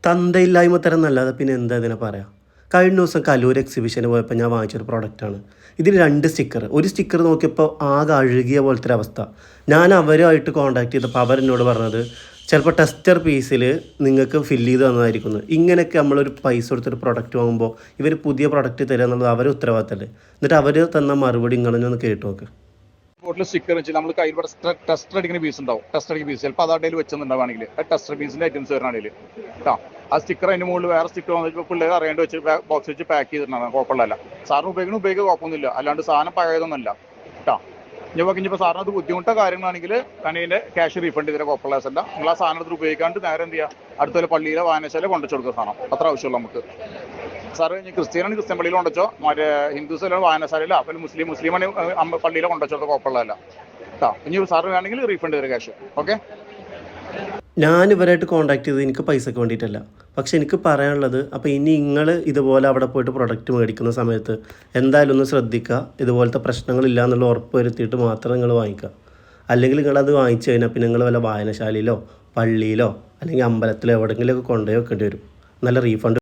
തന്തയില്ലായ്മ തരം എന്നല്ലാതെ പിന്നെ എന്താ ഇതിനെ പറയാം. കഴിഞ്ഞ ദിവസം കലൂർ എക്സിബിഷന് പോയപ്പോൾ ഞാൻ വാങ്ങിച്ചൊരു പ്രൊഡക്റ്റാണ്. ഇതിൽ 2 സ്റ്റിക്കർ. ഒരു സ്റ്റിക്കർ നോക്കിയപ്പോൾ ആകെ അഴുകിയ പോലത്തെ ഒരു അവസ്ഥ. ഞാൻ അവരുമായിട്ട് കോൺടാക്ട് ചെയ്തപ്പോൾ അവരെന്നോട് പറഞ്ഞത് ചിലപ്പോൾ ടെസ്റ്റർ പീസിൽ നിങ്ങൾക്ക് ഫില്ല് ചെയ്ത് തന്നതായിരിക്കുന്നു. ഇങ്ങനെയൊക്കെ നമ്മളൊരു പൈസ കൊടുത്തൊരു പ്രൊഡക്റ്റ് വാങ്ങുമ്പോൾ ഇവർ പുതിയ പ്രൊഡക്റ്റ് തരിക എന്നുള്ളത് അവരെ ഉത്തരവാദിത്തമല്ലേ. എന്നിട്ട് അവർ തന്ന മറുപടി ഇങ്ങളൊന്ന് കേട്ട് നോക്ക്. ബോട്ടിൽ സ്റ്റിക്കർ വെച്ച് നമ്മൾ കയ്യിൽ ടെസ്റ്റർ അടിക്കുന്ന പീസ് ഉണ്ടാവും. ടെസ്റ്റർ അടിക്കുന്ന പീസ് ചിലപ്പോൾ അതടയിൽ വെച്ചെന്നുണ്ടാവുകയാണെങ്കിൽ ടെസ്റ്റർ പീസിന്റെ ഐറ്റംസ് വരണാണെങ്കിൽ കേട്ടോ. ആ സ്റ്റിക്കർ അതിന് മുകളിൽ വേറെ സ്റ്റിക്കർ വന്നിട്ട് പിള്ളേർ അറിയേണ്ടി വെച്ച് ബോക്സ് വെച്ച് പാക്ക് ചെയ്തിട്ടുണ്ടാകും. കുഴപ്പമില്ല. സാറിന് ഉപയോഗിക്കുക കുഴപ്പമൊന്നുമില്ല. അല്ലാണ്ട് സാധനം പഴയതൊന്നുമല്ല കേട്ടോ. ഇനിയിപ്പോൾ സാറിന് അത് ബുദ്ധിമുട്ടോ കാര്യങ്ങളാണെങ്കിൽ കനീൻ്റെ ക്യാഷ് റീഫണ്ട് ചെയ്തിട്ട് കുഴപ്പമുള്ള അല്ല. നിങ്ങൾ ആ സാധനം എടുത്ത് ഉപയോഗിക്കാണ്ട് നേരെ എന്ത് ചെയ്യുക, അടുത്തുള്ള പള്ളിയിലെ വായനശാല കൊണ്ടുവച്ച് കൊടുക്കുക സാധനം. അത്ര ആവശ്യമുള്ളൂ നമുക്ക്. സാറ് ക്രിസ്ത്യാനാണ് ക്രിസ്ത്യൻ പള്ളിയിൽ കൊണ്ടുവച്ചോ, മറ്റേ ഹിന്ദുസ് എല്ലാം വായനശാലയിലോ അപ്പോൾ മുസ്ലിമാണ് പള്ളിയിലെ കൊണ്ടുവച്ചോ കുഴപ്പമുള്ളതല്ല കേട്ടോ. ഇനി സാറ് വേണമെങ്കിൽ റീഫണ്ട് ചെയ്ത ക്യാഷ്. ഓക്കെ. ഞാൻ ഇവരായിട്ട് കോൺടാക്ട് ചെയ്തത് എനിക്ക് പൈസയ്ക്ക് വേണ്ടിയിട്ടല്ല. പക്ഷെ എനിക്ക് പറയാനുള്ളത്, അപ്പോൾ ഇനി നിങ്ങൾ ഇതുപോലെ അവിടെ പോയിട്ട് പ്രൊഡക്റ്റ് മേടിക്കുന്ന സമയത്ത് എന്തായാലും ഒന്ന് ശ്രദ്ധിക്കുക. ഇതുപോലത്തെ പ്രശ്നങ്ങളില്ല എന്നുള്ള ഉറപ്പ് വരുത്തിയിട്ട് മാത്രം നിങ്ങൾ വാങ്ങിക്കുക. അല്ലെങ്കിൽ നിങ്ങളത് വാങ്ങിച്ചു കഴിഞ്ഞാൽ പിന്നെ നിങ്ങൾ വല്ല വായനശാലയിലോ പള്ളിയിലോ അല്ലെങ്കിൽ അമ്പലത്തിലോ എവിടെയെങ്കിലുമൊക്കെ കൊണ്ടുപോയി വെക്കേണ്ടി വരും. നല്ല റീഫണ്ട്